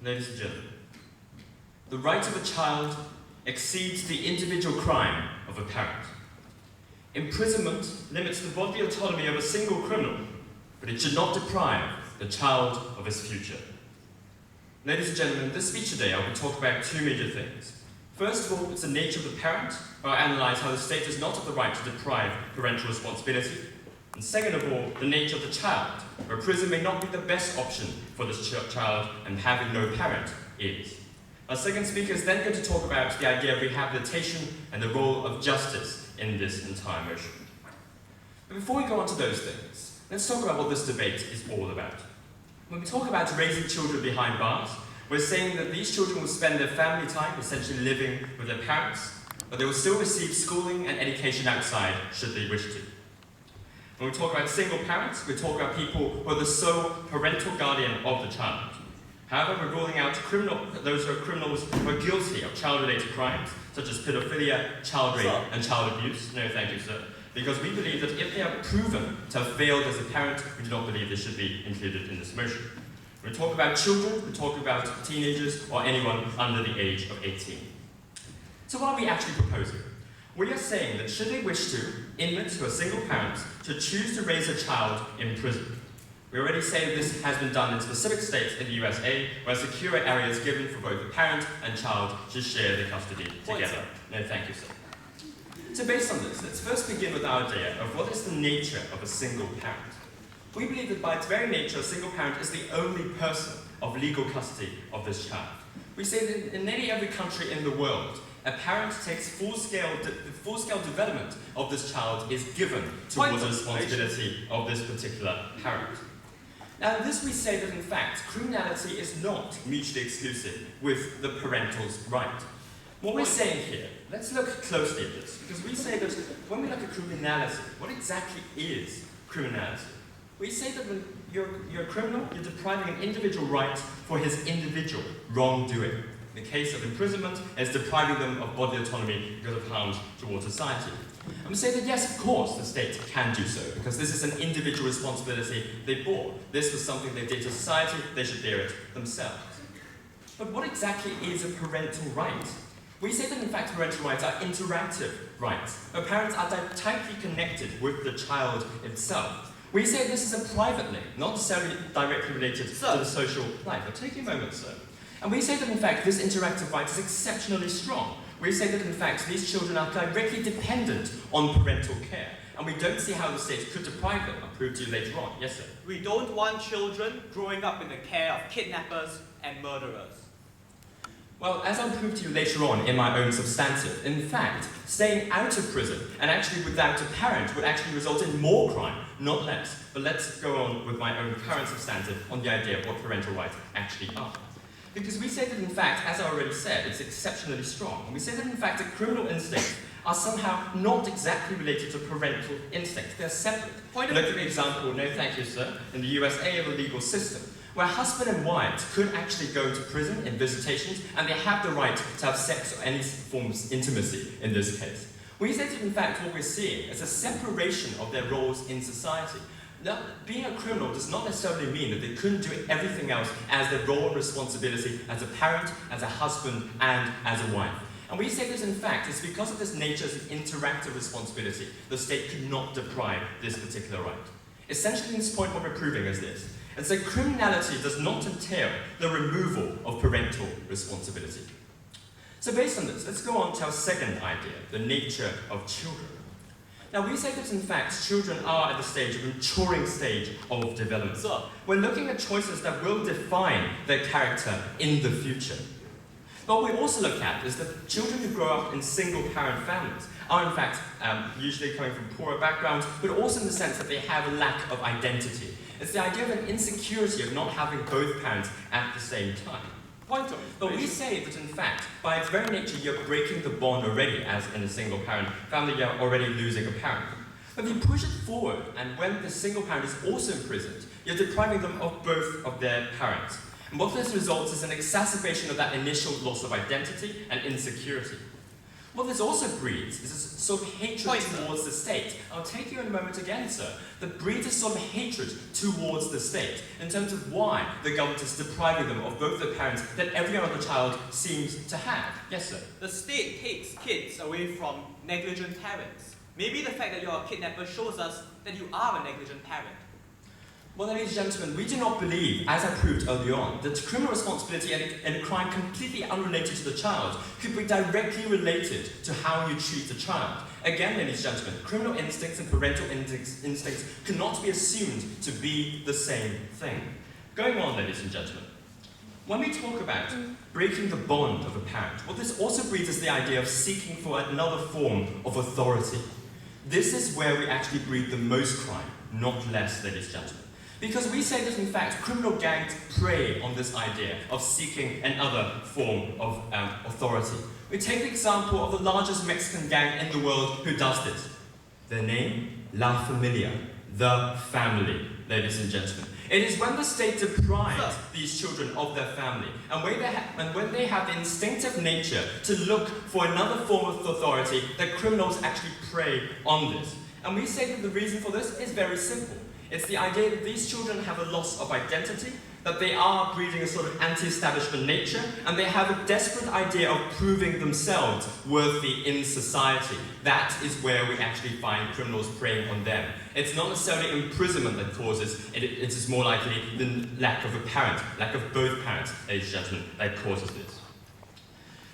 Ladies and gentlemen, the right of a child exceeds the individual crime of a parent. Imprisonment limits the bodily autonomy of a single criminal, but it should not deprive the child of his future. Ladies and gentlemen, in this speech today I will talk about two major things. First of all, it's the nature of the parent, where I analyse how the state does not have the right to deprive parental responsibility. And second of all, the nature of the child, where prison may not be the best option for this child and having no parent is. Our second speaker is then going to talk about the idea of rehabilitation and the role of justice in this entire motion. But before we go on to those things, let's talk about what this debate is all about. When we talk about raising children behind bars, we're saying that these children will spend their family time essentially living with their parents, but they will still receive schooling and education outside should they wish to. When we talk about single parents, we talk about people who are the sole parental guardian of the child. However, we're ruling out those who are criminals who are guilty of child-related crimes, such as pedophilia, child rape, and child abuse. No, thank you, sir. Because we believe that if they are proven to have failed as a parent, we do not believe they should be included in this motion. When we talk about children, we talk about teenagers or anyone under the age of 18. So what are we actually proposing? We are saying that should they wish to, inmates who are single parents should choose to raise a child in prison. We already say that this has been done in specific states in the USA, where secure area is given for both the parent and child to share the custody together. No, thank you, sir. So based on this, let's first begin with our idea of what is the nature of a single parent. We believe that by its very nature, a single parent is the only person of legal custody of this child. We say that in nearly every country in the world, a parent takes full-scale development of this child is given towards the responsibility of this particular parent. Now, in this we say that in fact, criminality is not mutually exclusive with the parental's right. What we're saying here, let's look closely at this, because we say that when we look at criminality, what exactly is criminality? We say that when you're a criminal, you're depriving an individual right for his individual wrongdoing. In the case of imprisonment, it's depriving them of bodily autonomy because of harms towards society. And we say that yes, of course, the state can do so, because this is an individual responsibility they bore. This was something they did to society, they should bear it themselves. But what exactly is a parental right? We say that in fact parental rights are interactive rights, where parents are tightly connected with the child itself. We say this is a private link, not necessarily directly related to the social life. But take a moment, sir. And we say that in fact this interactive right is exceptionally strong. We say that in fact these children are directly dependent on parental care, and we don't see how the state could deprive them. I'll prove to you later on. Yes, sir? We don't want children growing up in the care of kidnappers and murderers. Well, as I'll prove to you later on in my own substantive, in fact, staying out of prison and actually without a parent would actually result in more crime, not less. But let's go on with my own current substantive on the idea of what parental rights actually are. Because we say that in fact, as I already said, it's exceptionally strong. And we say that in fact that criminal instincts are somehow not exactly related to parental instincts. They're separate. Look at the example, no thank you sir, in the USA of a legal system, where husband and wives could actually go to prison in visitations and they have the right to have sex or any form of intimacy in this case. We say that in fact what we're seeing is a separation of their roles in society. Now, being a criminal does not necessarily mean that they couldn't do everything else as their role and responsibility as a parent, as a husband, and as a wife. And we say that in fact it's because of this nature as an interactive responsibility, the state could not deprive this particular right. Essentially in this point what we're proving is this. It's that criminality does not entail the removal of parental responsibility. So based on this, let's go on to our second idea, the nature of children. Now we say that in fact children are at the stage of maturing stage of development. So we're looking at choices that will define their character in the future. But what we also look at is that children who grow up in single-parent families are in fact usually coming from poorer backgrounds, but also in the sense that they have a lack of identity. It's the idea of an insecurity of not having both parents at the same time. But we say that in fact, by its very nature, you're breaking the bond already, as in a single-parent family, you're already losing a parent. But if you push it forward, and when the single parent is also imprisoned, you're depriving them of both of their parents. And what this results is an exacerbation of that initial loss of identity and insecurity. What this also breeds is a sort of hatred Point, sir. towards the state. I'll take you in a moment again, sir. That breeds a sort of hatred towards the state in terms of why the government is depriving them of both the parents that every other child seems to have. Yes, sir. The state takes kids away from negligent parents. Maybe the fact that you're a kidnapper shows us that you are a negligent parent. Well, ladies and gentlemen, we do not believe, as I proved earlier on, that criminal responsibility and a crime completely unrelated to the child could be directly related to how you treat the child. Again, ladies and gentlemen, criminal instincts and parental instincts cannot be assumed to be the same thing. Going on, ladies and gentlemen, when we talk about breaking the bond of a parent, what this also breeds is the idea of seeking for another form of authority. This is where we actually breed the most crime, not less, ladies and gentlemen. Because we say that, in fact, criminal gangs prey on this idea of seeking another form of authority. We take the example of the largest Mexican gang in the world who does this. Their name? La Familia, the family, ladies and gentlemen. It is when the state deprives these children of their family, and when they have the instinctive nature to look for another form of authority, that criminals actually prey on this. And we say that the reason for this is very simple. It's the idea that these children have a loss of identity, that they are breeding a sort of anti-establishment nature, and they have a desperate idea of proving themselves worthy in society. That is where we actually find criminals preying on them. It's not necessarily imprisonment that causes it, it is more likely the lack of a parent, lack of both parents, ladies and gentlemen, that causes this.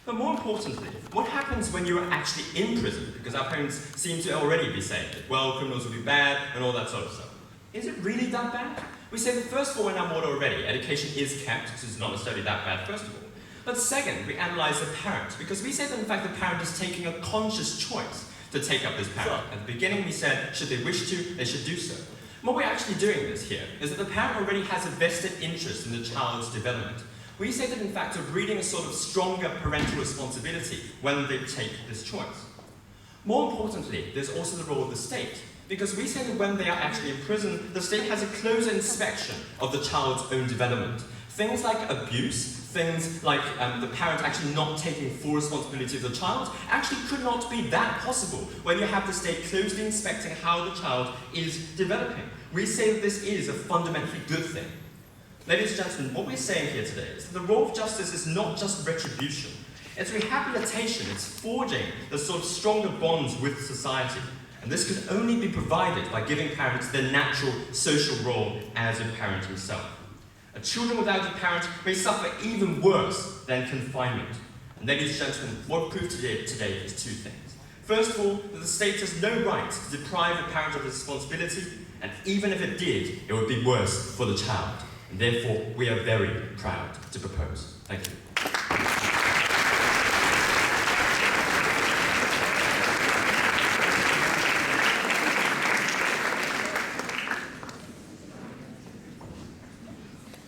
But more importantly, what happens when you are actually in prison? Because our parents seem to already be saying that, well, criminals will be bad and all that sort of stuff. Is it really that bad? We say that first of all in our model already, education is kept, so it's not necessarily that bad first of all. But second, we analyse the parent, because we say that in fact the parent is taking a conscious choice to take up this parent. At the beginning we said, should they wish to, they should do so. And what we're actually doing this here is that the parent already has a vested interest in the child's development. We say that in fact they're breeding a sort of stronger parental responsibility when they take this choice. More importantly, there's also the role of the state. Because we say that when they are actually in prison, the state has a closer inspection of the child's own development. Things like abuse, things like the parent actually not taking full responsibility of the child, actually could not be that possible when you have the state closely inspecting how the child is developing. We say that this is a fundamentally good thing. Ladies and gentlemen, what we're saying here today is that the role of justice is not just retribution. It's rehabilitation, it's forging the sort of stronger bonds with society. And this can only be provided by giving parents their natural social role as a parent himself. A children without a parent may suffer even worse than confinement. And ladies and gentlemen, what proved today is two things. First of all, that the state has no right to deprive a parent of his responsibility, and even if it did, it would be worse for the child. And therefore, we are very proud to propose. Thank you.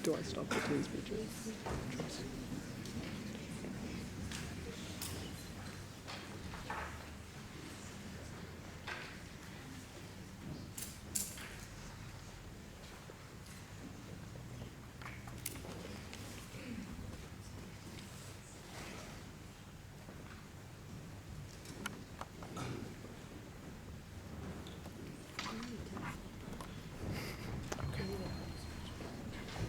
Do I stop the police picture?